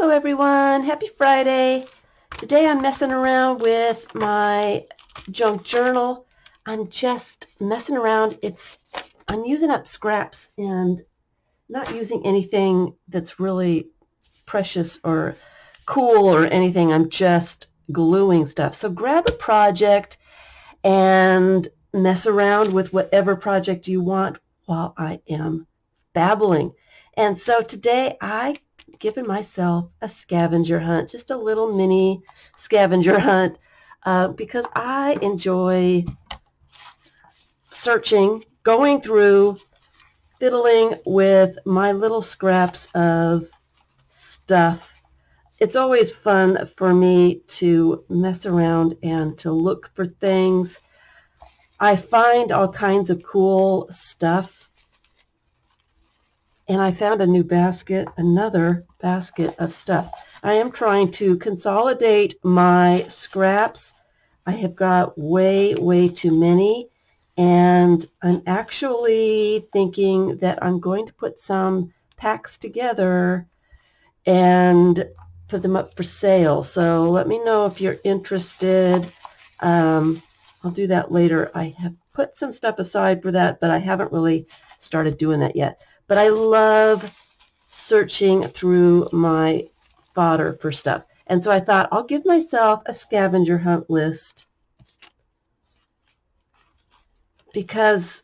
Hello everyone, happy Friday. Today I'm messing around with my junk journal. I'm just messing around. I'm using up scraps and not using anything that's really precious or cool or anything. I'm just gluing stuff. So grab a project and mess around with whatever project you want while I am babbling. And so today I've given myself a scavenger hunt, just a little mini scavenger hunt, because I enjoy searching, going through, fiddling with my little scraps of stuff. It's always fun for me to mess around and to look for things. I find all kinds of cool stuff. And I found a new basket, another basket of stuff. I am trying to consolidate my scraps. I have got way too many. And I'm actually thinking that I'm going to put some packs together and put them up for sale. So let me know if you're interested. I'll do that later. I have put some stuff aside for that, but I haven't really started doing that yet. But I love searching through my fodder for stuff. And so I thought I'll give myself a scavenger hunt list because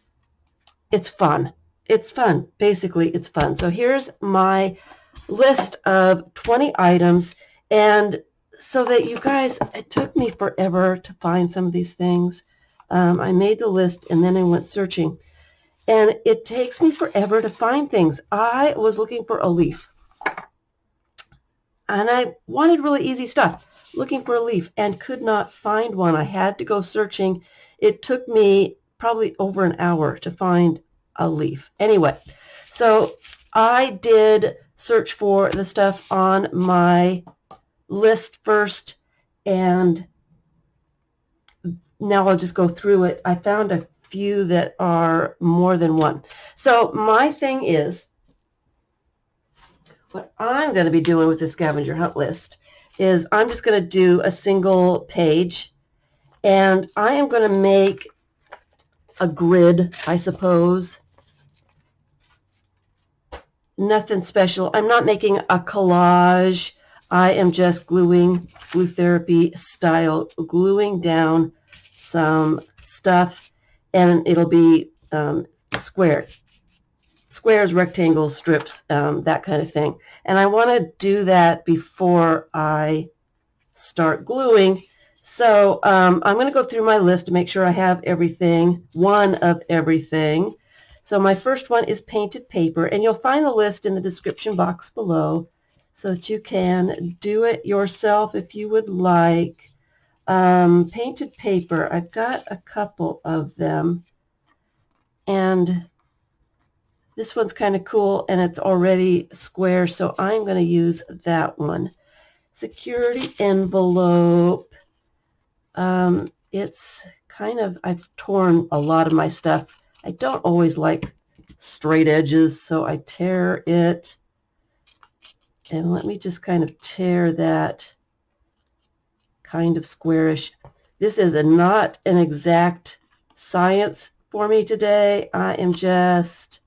it's fun. It's fun. Basically, it's fun. So here's my list of 20 items. And so that you guys, it took me forever to find some of these things. I made the list and then I went searching. And it takes me forever to find things. I was looking for a leaf. And I wanted really easy stuff, looking for a leaf, and could not find one. I had to go searching. It took me probably over an hour to find a leaf. Anyway, so I did search for the stuff on my list first, and now I'll just go through it. I found a few that are more than one. So my thing is, what I'm going to be doing with the scavenger hunt list is I'm just going to do a single page, and I am going to make a grid, I suppose. Nothing special. I'm not making a collage. I am just glue therapy style, gluing down some stuff, and it'll be squares, rectangles, strips, that kind of thing. And I want to do that before I start gluing. So I'm going to go through my list to make sure I have everything, one of everything. So my first one is painted paper, and you'll find the list in the description box below so that you can do it yourself if you would like. Painted paper, I've got a couple of them, and this one's kind of cool, and it's already square, so I'm going to use that one. Security envelope. It's kind of, I've torn a lot of my stuff. I don't always like straight edges, so I tear it. And let me just kind of tear that kind of squarish. This is not an exact science for me today. I am just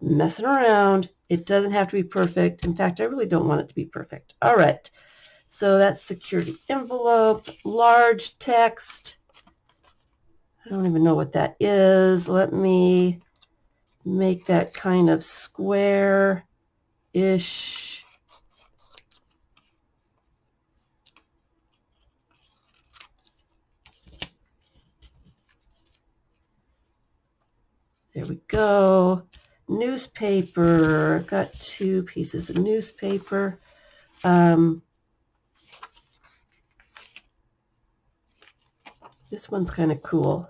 messing around. It doesn't have to be perfect. In fact, I really don't want it to be perfect. All right. So that's security envelope, large text. I don't even know what that is. Let me make that kind of square-ish. There we go. Newspaper. I've got two pieces of newspaper. This one's kind of cool.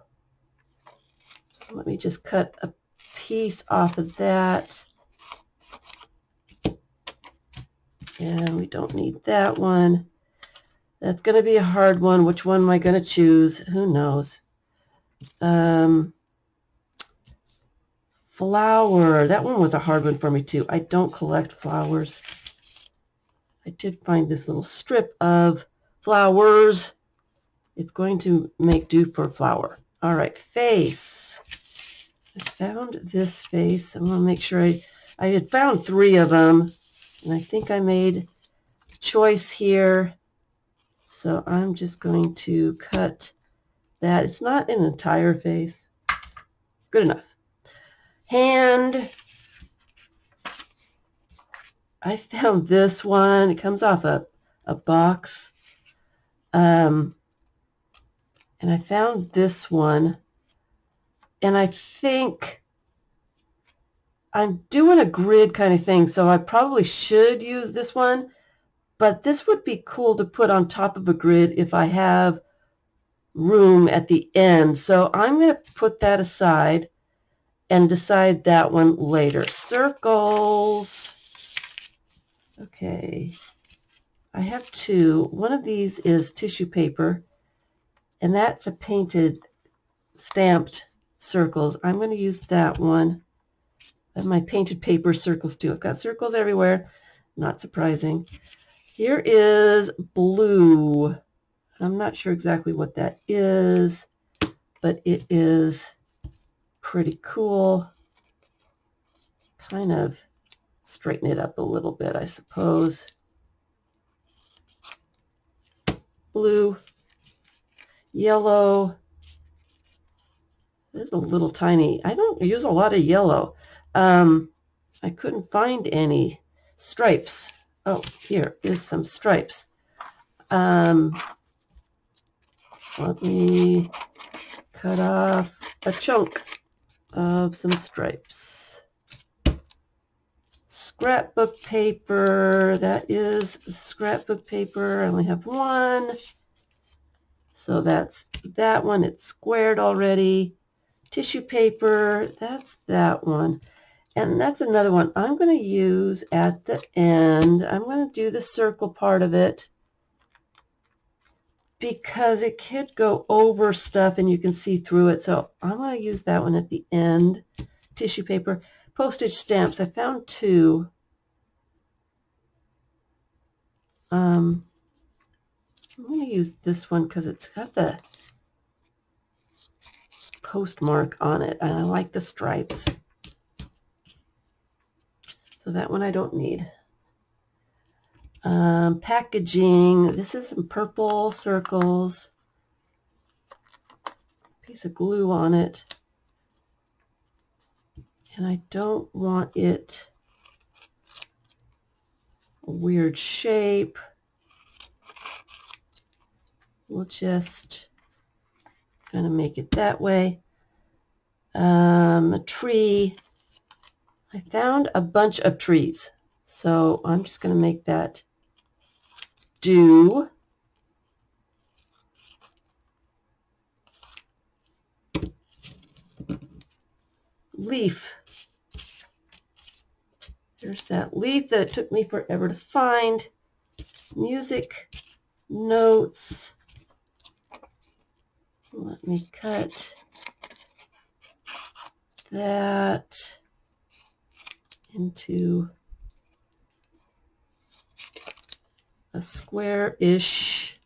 Let me just cut a piece off of that. And we don't need that one. That's going to be a hard one. Which one am I going to choose? Who knows? Flower. That one was a hard one for me too. I don't collect flowers. I did find this little strip of flowers. It's going to make do for flower. All right, face. I found this face. I want to make sure I had found 3 of them, and I think I made a choice here. So I'm just going to cut that. It's not an entire face. Good enough. Hand. I found this one. It comes off a box. And I found this one. And I think I'm doing a grid kind of thing, so I probably should use this one. But this would be cool to put on top of a grid if I have room at the end. So I'm going to put that aside and decide that one later. Circles. Okay. I have 2. One of these is tissue paper, and that's a painted, stamped circles. I'm going to use that one. I have my painted paper circles too. I've got circles everywhere. Not surprising. Here is blue. I'm not sure exactly what that is, but it is pretty cool. Kind of straighten it up a little bit, I suppose. Blue, yellow. This is a little tiny. I don't use a lot of yellow. I couldn't find any. Stripes. Oh, here is some stripes. Let me cut off a chunk of some stripes. Scrapbook paper. That is scrapbook paper. I only have 1. So that's that one. It's squared already. Tissue paper. That's that one. And that's another one I'm going to use at the end. I'm going to do the circle part of it because it could go over stuff and you can see through it. So I'm going to use that one at the end. Tissue paper. Postage stamps. I found 2. I'm going to use this one because it's got the postmark on it, and I like the stripes. So that one I don't need. Packaging. This is some purple circles. Piece of glue on it. And I don't want it a weird shape. We'll just kind of make it that way. A tree. I found a bunch of trees, so I'm just going to make that do. Leaf. There's that leaf that it took me forever to find. Music, notes. Let me cut that into a square-ish.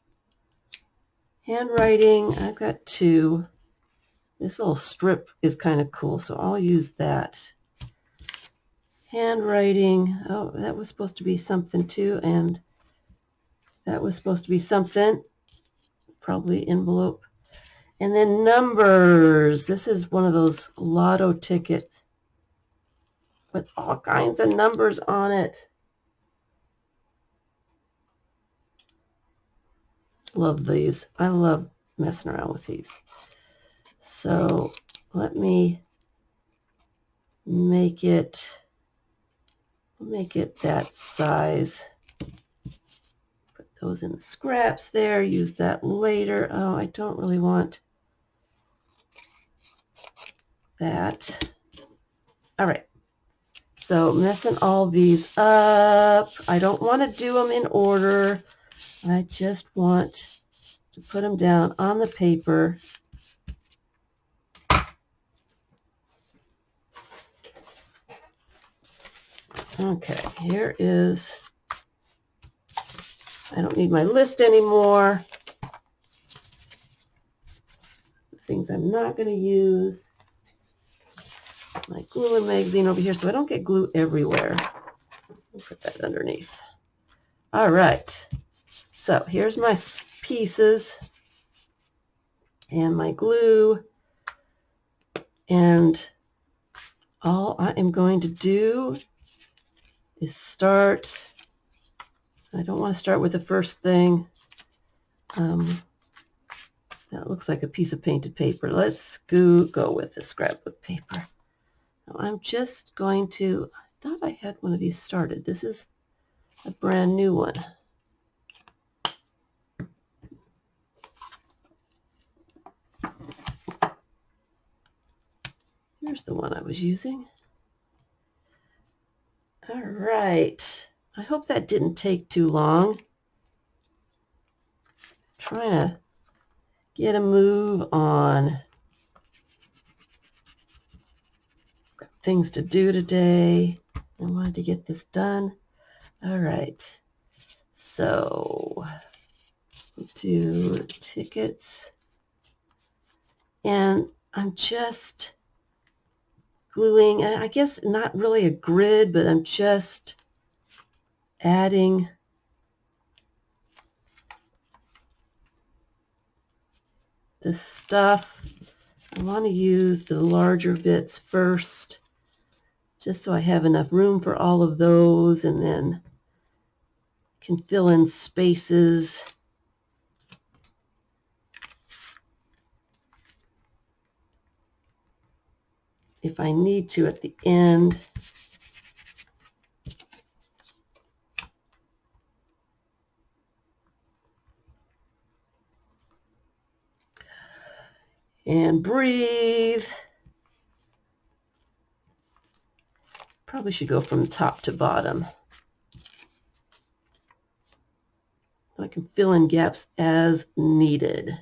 Handwriting, I've got 2. This little strip is kind of cool, so I'll use that. Handwriting, oh, that was supposed to be something too, and that was supposed to be something, probably envelope. And then numbers. This is one of those lotto tickets with all kinds of numbers on it. Love these. I love messing around with these. So let me make it that size. Put those in the scraps there. Use that later. Oh, I don't really want that. All right. So messing all these up. I don't want to do them in order. I just want to put them down on the paper. Okay, here is I don't need my list anymore. The things I'm not going to use. My glue magazine over here so I don't get glue everywhere. I'll put that underneath. All right. So here's my pieces and my glue. And all I am going to do is start. I don't want to start with the first thing. That looks like a piece of painted paper. Let's go with the scrapbook paper. Now I'm just going to, I thought I had one of these started. This is a brand new one. Here's the one I was using. All right. I hope that didn't take too long. Trying to get a move on. Got things to do today. I wanted to get this done. All right. So we'll do tickets. And I'm just gluing, and I guess not really a grid, but I'm just adding the stuff. I want to use the larger bits first, just so I have enough room for all of those, and then can fill in spaces. If I need to at the end. And breathe. Probably should go from top to bottom. I can fill in gaps as needed.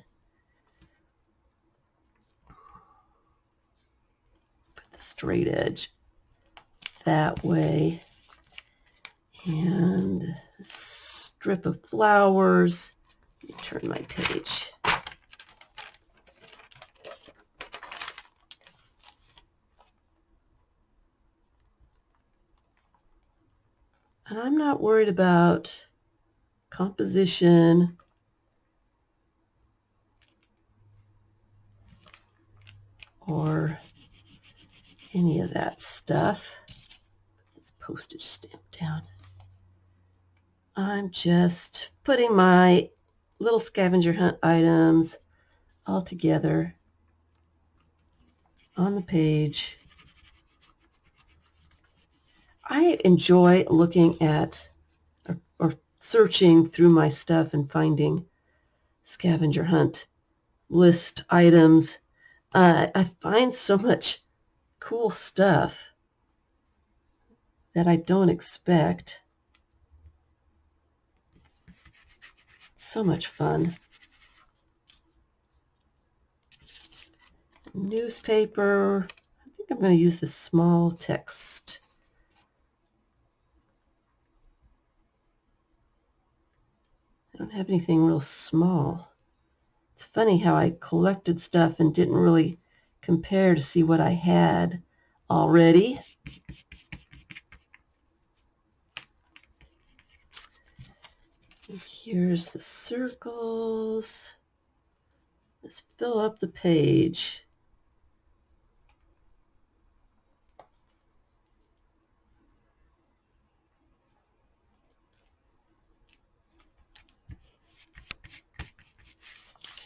Put the straight edge that way. And a strip of flowers. Let me turn my page. And I'm not worried about composition or any of that stuff. It's postage stamp down. I'm just putting my little scavenger hunt items all together on the page. I enjoy looking at or searching through my stuff and finding scavenger hunt list items. I find so much cool stuff that I don't expect. So much fun. Newspaper. I think I'm going to use this small text. I don't have anything real small. It's funny how I collected stuff and didn't really compare to see what I had already. Here's the circles. Let's fill up the page.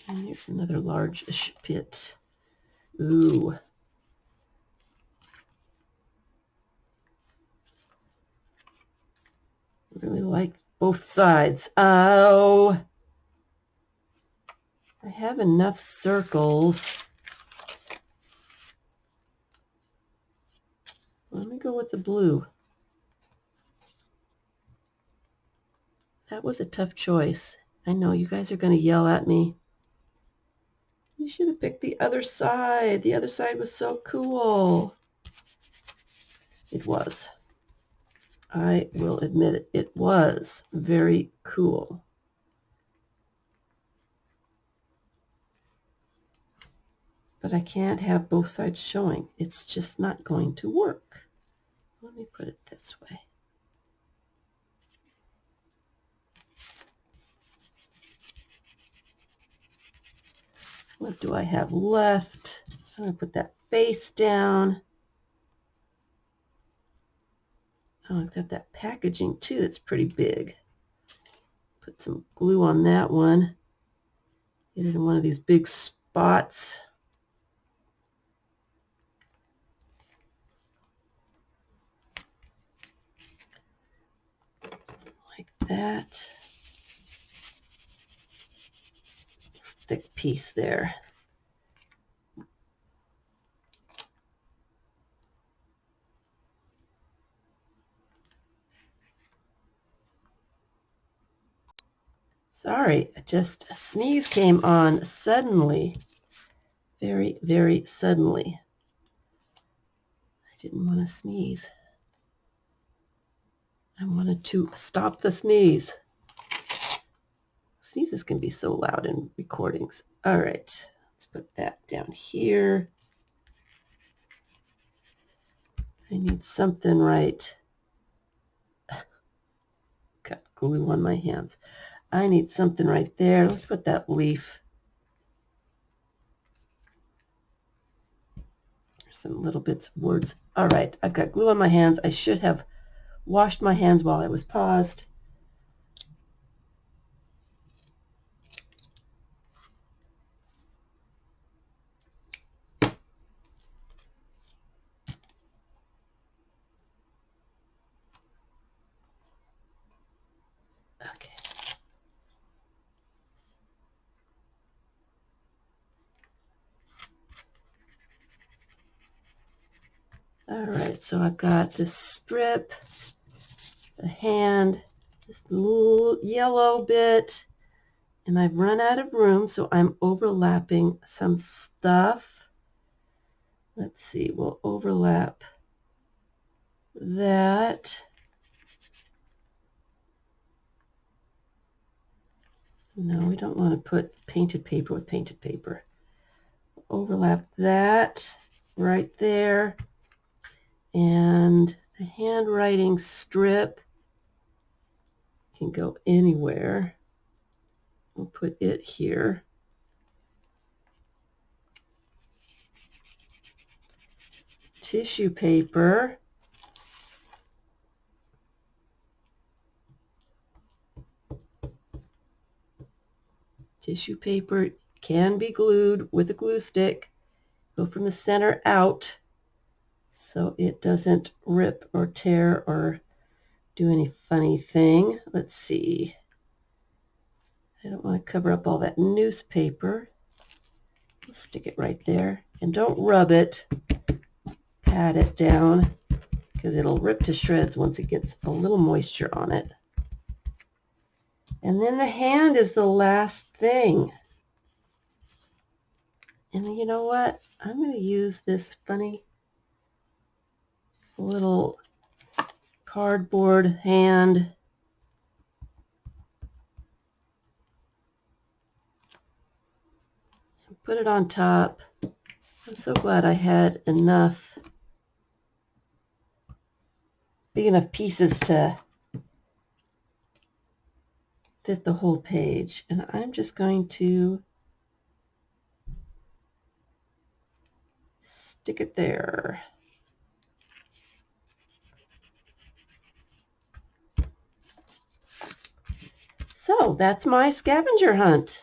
And here's another large-ish bit. Ooh. Really like both sides. Oh. I have enough circles. Let me go with the blue. That was a tough choice. I know you guys are going to yell at me. You should have picked the other side. The other side was so cool. It was. I will admit it. It was very cool. but I can't have both sides showing. It's just not going to work. Let me put it this way. What do I have left? I'm going to put that face down. Oh, I've got that packaging too that's pretty big. Put some glue on that one. Get it in one of these big spots. Like that. Thick piece there. Sorry, just a sneeze came on suddenly. Very, very suddenly. I didn't want to sneeze. I wanted to stop the sneeze. Sneezes can be so loud in recordings. All right, let's put that down here. I need something right. Got glue on my hands. I need something right there. Let's put that leaf. There's some little bits of words. All right, I've got glue on my hands. I should have washed my hands while I was paused. Okay. All right, so I've got this strip, the hand, this little yellow bit, and I've run out of room, so I'm overlapping some stuff. Let's see, we'll overlap that. No, we don't want to put painted paper with painted paper. Overlap that right there. And the handwriting strip can go anywhere. We'll put it here. Tissue paper. Tissue paper can be glued with a glue stick. Go from the center out so it doesn't rip or tear or do any funny thing. Let's see. I don't want to cover up all that newspaper. We'll stick it right there. And don't rub it. Pat it down because it'll rip to shreds once it gets a little moisture on it. And then the hand is the last thing. And you know what? I'm going to use this funny little cardboard hand. Put it on top. I'm so glad I had enough, big enough pieces to fit the whole page. And I'm just going to stick it there. So that's my scavenger hunt.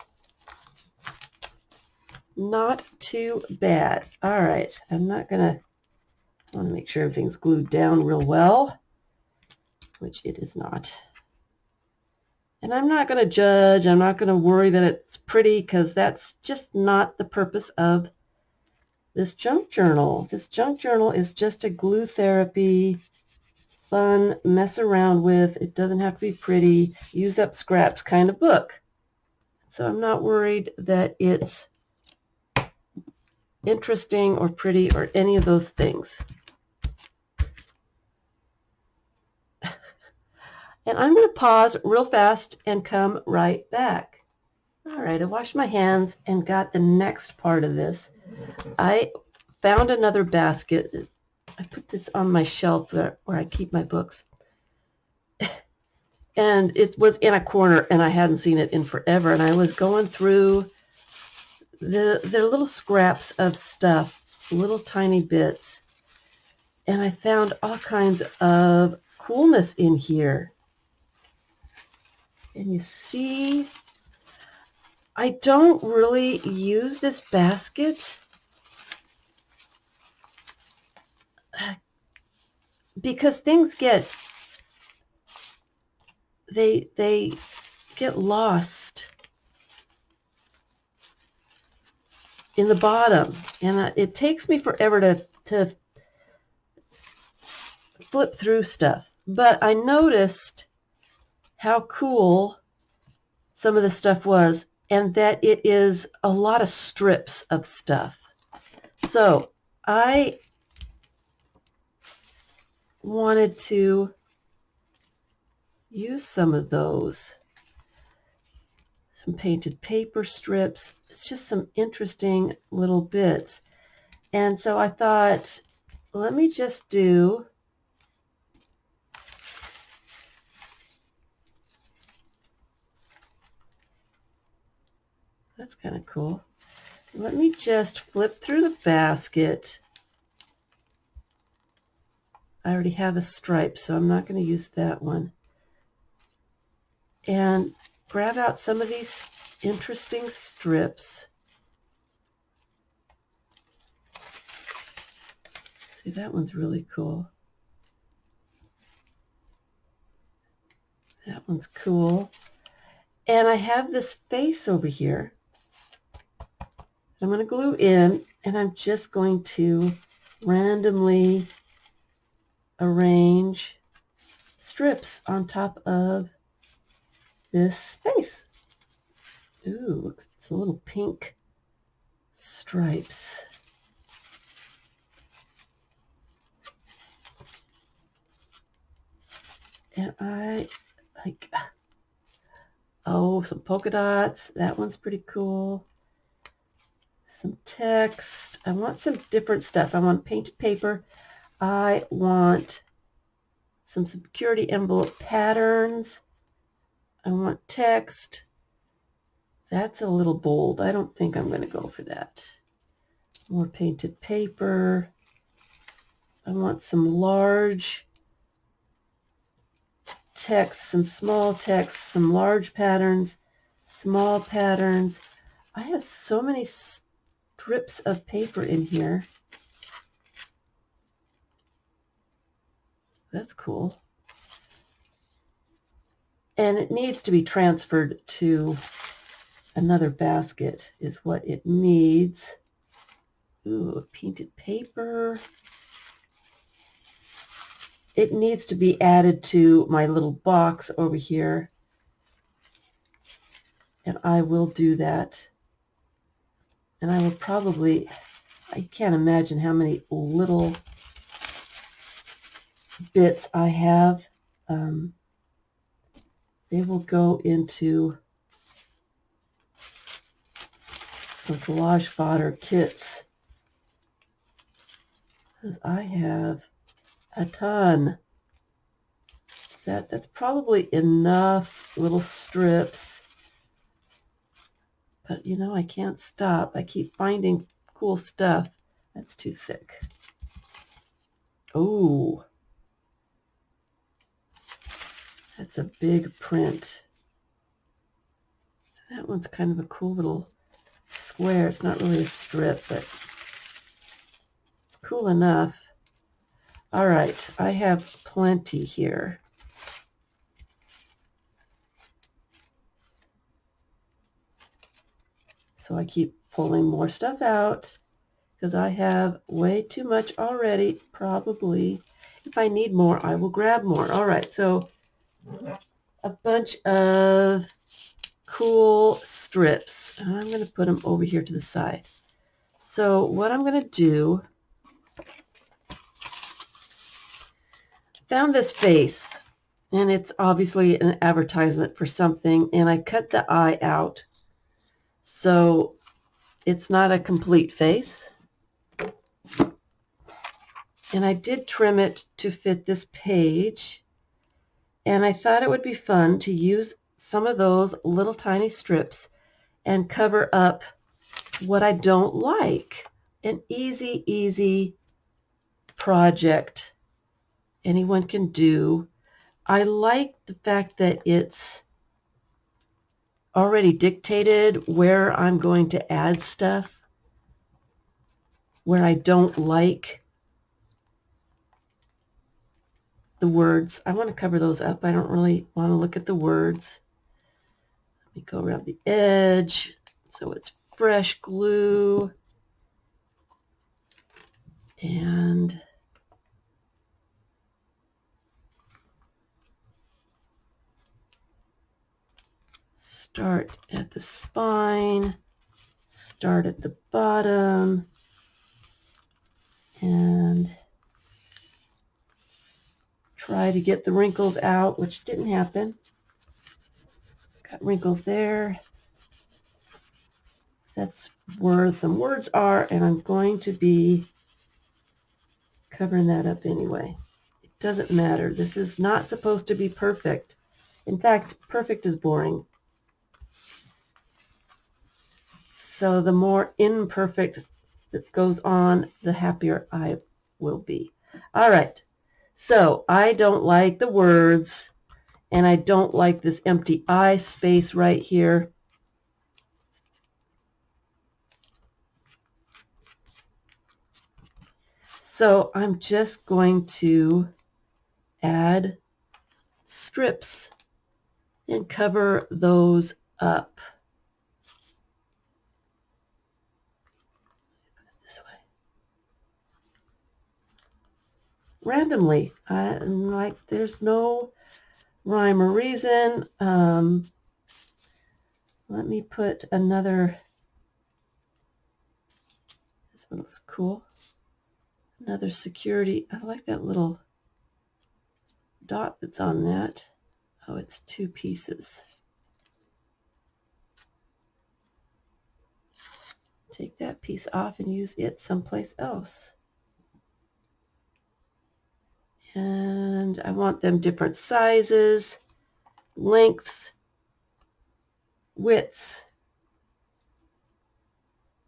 Not too bad. All right, I want to make sure everything's glued down real well, which it is not. And I'm not going to judge. I'm not going to worry that it's pretty because that's just not the purpose of this junk journal. This junk journal is just a glue therapy, fun, mess around with. It doesn't have to be pretty, use up scraps kind of book. So I'm not worried that it's interesting or pretty or any of those things. And I'm going to pause real fast and come right back. All right, I washed my hands and got the next part of this. I found another basket. I put this on my shelf where I keep my books. And it was in a corner, and I hadn't seen it in forever. And I was going through their little scraps of stuff, little tiny bits. And I found all kinds of coolness in here. And you see, I don't really use this basket because things get, they get lost in the bottom, and it takes me forever to flip through stuff. But I noticed how cool some of the stuff was, and that it is a lot of strips of stuff. So I wanted to use some of those. Some painted paper strips. It's just some interesting little bits. And so I thought, let me just do that's kind of cool. Let me just flip through the basket. I already have a stripe, so I'm not going to use that one. And grab out some of these interesting strips. See, that one's really cool. That one's cool. And I have this face over here. I'm going to glue in, and I'm just going to randomly arrange strips on top of this face. Ooh, looks, it's a little pink stripes. And I like, oh, some polka dots. That one's pretty cool. Some text. I want some different stuff. I want painted paper. I want some security envelope patterns. I want text. That's a little bold. I don't think I'm going to go for that. More painted paper. I want some large text, some small text, some large patterns, small patterns. I have so many strips of paper in here. That's cool. And it needs to be transferred to another basket is what it needs. Ooh, painted paper. It needs to be added to my little box over here. And I will do that. And I will probably, I can't imagine how many little bits I have. They will go into some collage fodder kits. Because I have a ton. That's probably enough little strips. But you know, I can't stop. I keep finding cool stuff. That's too thick. Oh, that's a big print. That one's kind of a cool little square. It's not really a strip, but it's cool enough. All right, I have plenty here. So I keep pulling more stuff out because I have way too much already. Probably, if I need more, I will grab more. All right, so a bunch of cool strips. And I'm going to put them over here to the side. So what I'm going to do, found this face, and it's obviously an advertisement for something, and I cut the eye out. So it's not a complete face. And I did trim it to fit this page. And I thought it would be fun to use some of those little tiny strips and cover up what I don't like. An easy, easy project anyone can do. I like the fact that it's already dictated where I'm going to add stuff, where I don't like the words. I want to cover those up. I don't really want to look at the words. Let me go around the edge so it's fresh glue. And start at the spine, start at the bottom, and try to get the wrinkles out, which didn't happen. Got wrinkles there. That's where some words are, and I'm going to be covering that up anyway. It doesn't matter. This is not supposed to be perfect. In fact, perfect is boring. So the more imperfect that goes on, the happier I will be. All right. So I don't like the words, and I don't like this empty eye space right here. So I'm just going to add strips and cover those up. Put it this way. Randomly, like there's no rhyme or reason. Let me put another. This one looks cool. Another security. I like that little dot that's on that. Oh, it's two pieces. Take that piece off and use it someplace else. And I want them different sizes, lengths, widths,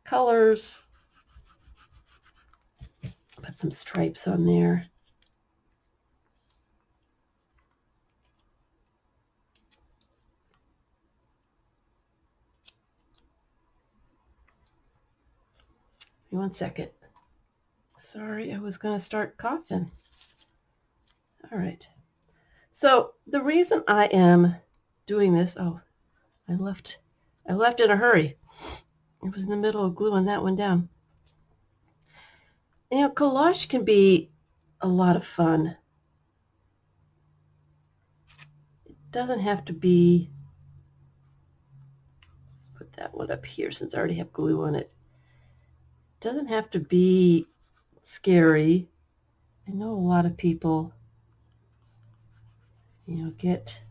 colors. Put some stripes on there. Give me 1 second. Sorry, I was going to start coughing. All right. So the reason I am doing this, oh, I left in a hurry. I was in the middle of gluing that one down. And, collage can be a lot of fun. It doesn't have to be, put that one up here since I already have glue on it. It doesn't have to be scary. I know a lot of people, get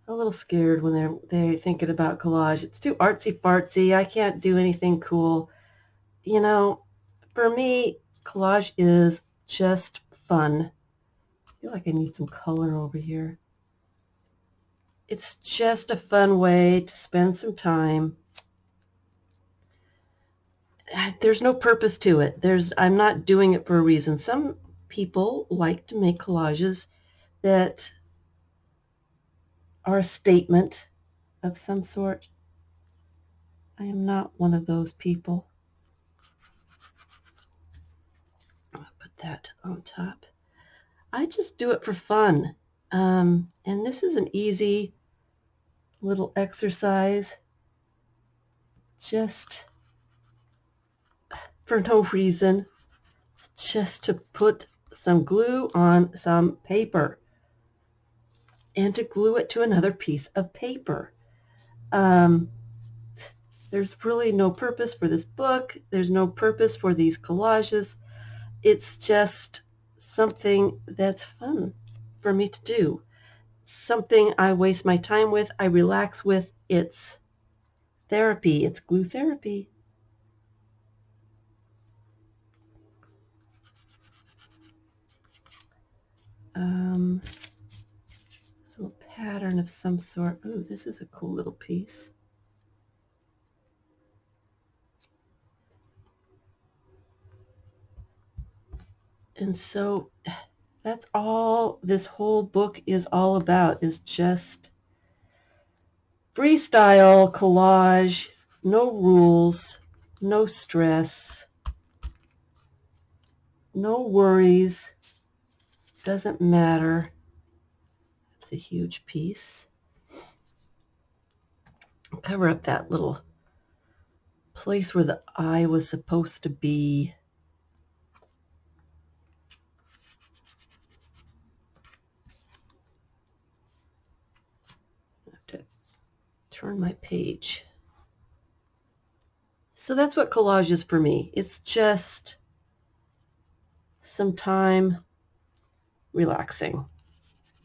a little scared when they're thinking about collage. It's too artsy fartsy. I can't do anything cool. For me, collage is just fun. I feel like I need some color over here. It's just a fun way to spend some time. There's no purpose to it. I'm not doing it for a reason. Some people like to make collages that are a statement of some sort. I am not one of those people. I'll put that on top. I just do it for fun. And this is an easy little exercise, just for no reason, just to put some glue on some paper and to glue it to another piece of paper. There's really no purpose for this book. There's no purpose for these collages. It's just something that's fun for me to do. Something I waste my time with, I relax with. It's therapy. It's glue therapy. A little pattern of some sort. Ooh, this is a cool little piece. And so that's all this whole book is all about, is just freestyle collage, no rules, no stress, no worries, doesn't matter. It's a huge piece. I'll cover up that little place where the eye was supposed to be. I have to turn my page. So that's what collage is for me. It's just some time relaxing.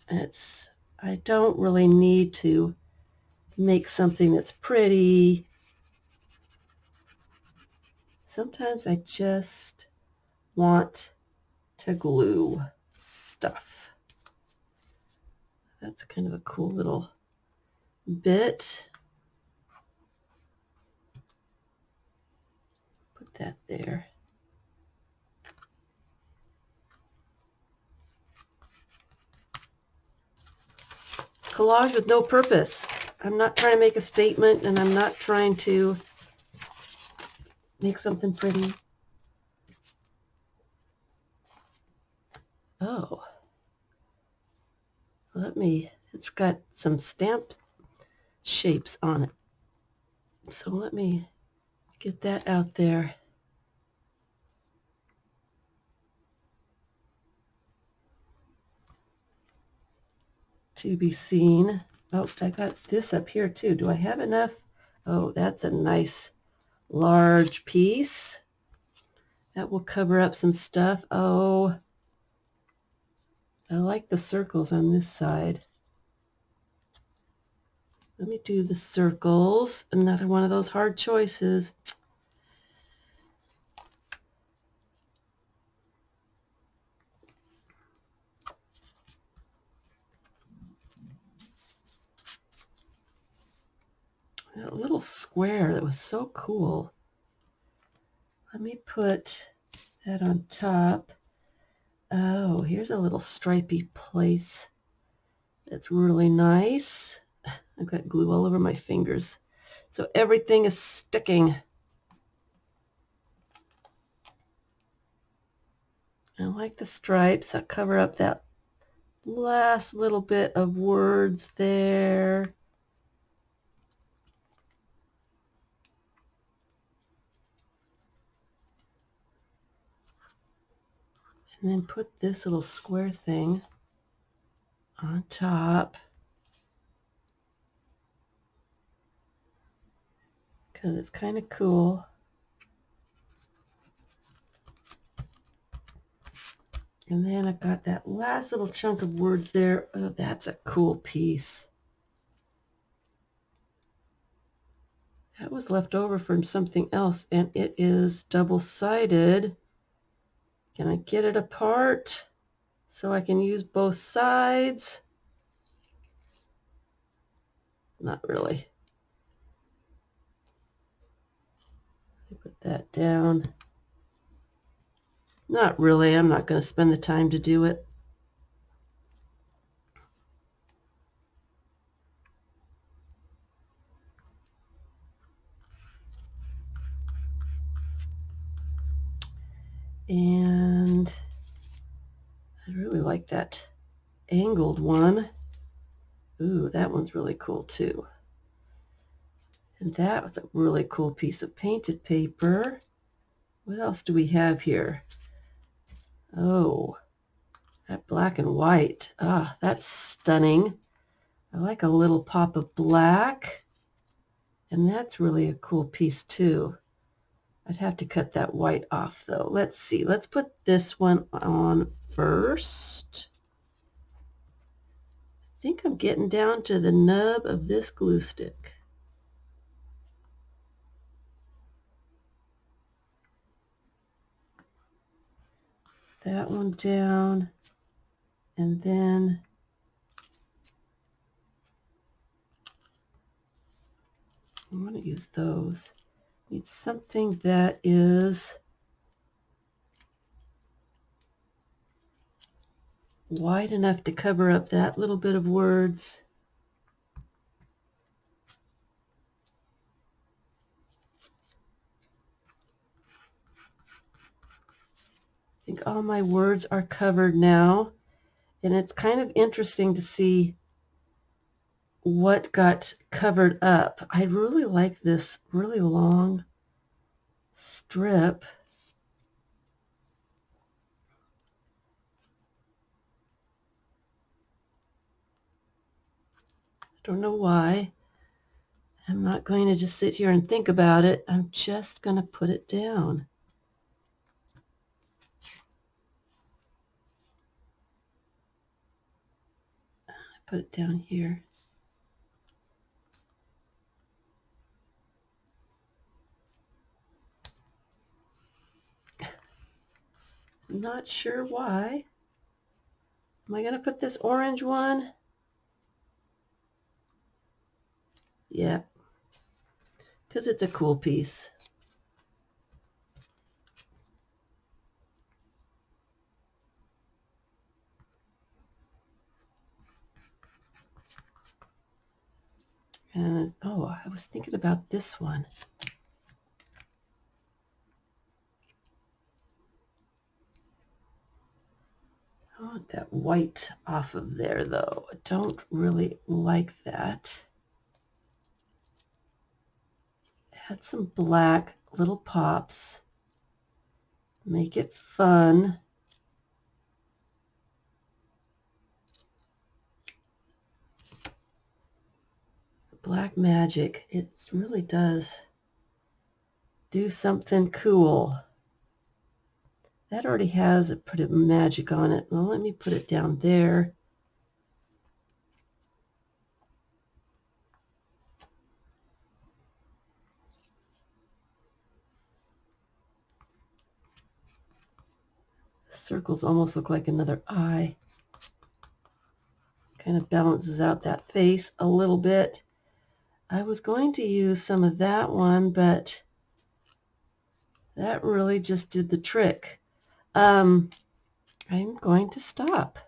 I don't really need to make something that's pretty. Sometimes I just want to glue stuff. That's kind of a cool little bit. Put that there. Collage with no purpose. I'm not trying to make a statement, and I'm not trying to make something pretty. Oh. It's got some stamped shapes on it. So let me get that out there. To be seen. Oh, I got this up here too. Do I have enough? Oh, that's a nice large piece. That will cover up some stuff. Oh, I like the circles on this side. Let me do the circles. Another one of those hard choices. That little square that was so cool. Let me put that on top. Oh, here's a little stripy place. That's really nice. I've got glue all over my fingers. So everything is sticking. I like the stripes. I'll cover up that last little bit of words there. And then put this little square thing on top, because it's kind of cool. And then I've got that last little chunk of words there. Oh, that's a cool piece. That was left over from something else, and it is double-sided. Can I get it apart so I can use both sides? Not really. Put that down. Not really. I'm not going to spend the time to do it. And I really like that angled one. Ooh, that one's really cool too. And that was a really cool piece of painted paper. What else do we have here? Oh, that black and white. Ah, that's stunning. I like a little pop of black. And that's really a cool piece too. I'd have to cut that white off though. Let's see. Let's put this one on first. I think I'm getting down to the nub of this glue stick. that one down, and then I want to use those. Need something that is wide enough to cover up that little bit of words. I think all my words are covered now, and it's kind of interesting to see what got covered up. I really like this really long strip. I don't know why. I'm not going to just sit here and think about it. I'm just going to put it down. I put it down here. I'm not sure why. Am I going to put this orange one? Yeah, because it's a cool piece. And, oh, I was thinking about this one. I want that white off of there, though. I don't really like that. Add some black, little pops. Make it fun. Black magic, it really does do something cool. That already has a pretty magic on it. Well, let me put it down there. The circles almost look like another eye. Kind of balances out that face a little bit. I was going to use some of that one, but that really just did the trick. I'm going to stop.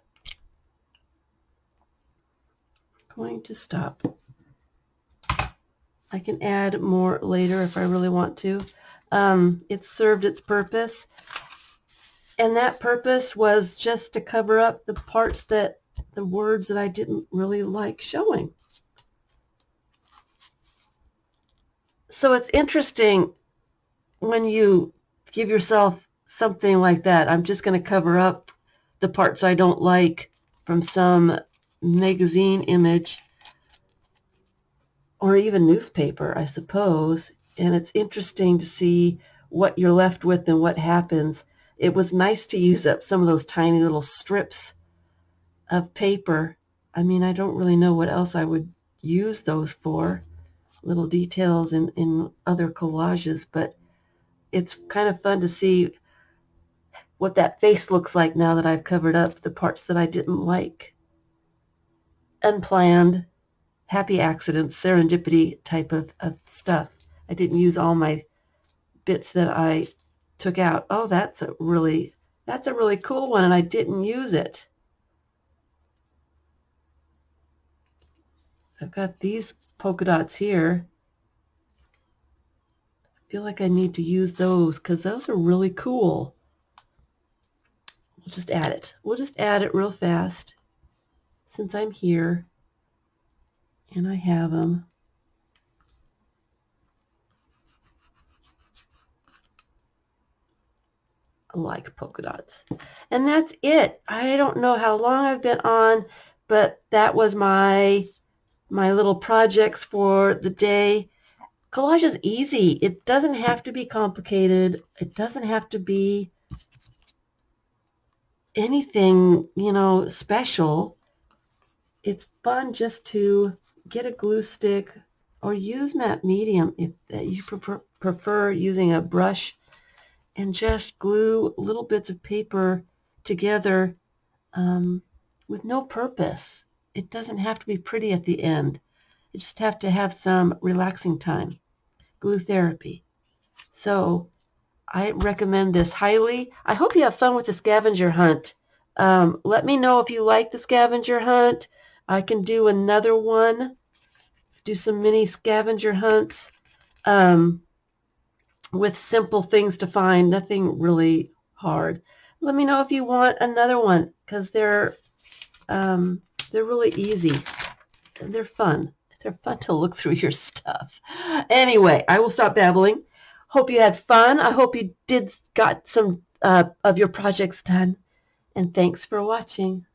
I can add more later if I really want to. It served its purpose, and that purpose was just to cover up the parts the words that I didn't really like showing. So it's interesting when you give yourself something like that. I'm just going to cover up the parts I don't like from some magazine image or even newspaper, I suppose. And it's interesting to see what you're left with and what happens. It was nice to use up some of those tiny little strips of paper. I mean, I don't really know what else I would use those for, little details in other collages, but it's kind of fun to see what that face looks like now that I've covered up the parts that I didn't like. Unplanned, happy accidents, serendipity type of stuff. I didn't use all my bits that I took out. Oh, that's a really cool one, and I didn't use it. I've got these polka dots here. I feel like I need to use those because those are really cool. We'll just add it. We'll just add it real fast since I'm here and I have them. I like polka dots. And that's it. I don't know how long I've been on, but that was my little projects for the day. Collage is easy. It doesn't have to be complicated. It doesn't have to be anything, special. It's fun just to get a glue stick or use matte medium if you prefer using a brush and just glue little bits of paper together with no purpose. It doesn't have to be pretty at the end. You just have to have some relaxing time. Glue therapy. So I recommend this highly. I hope you have fun with the scavenger hunt. Let me know if you like the scavenger hunt. I can do another one, do some mini scavenger hunts with simple things to find, nothing really hard. Let me know if you want another one, because they're really easy and they're fun. They're fun to look through your stuff. Anyway, I will stop babbling. Hope you had fun. I hope you got some of your projects done. And thanks for watching.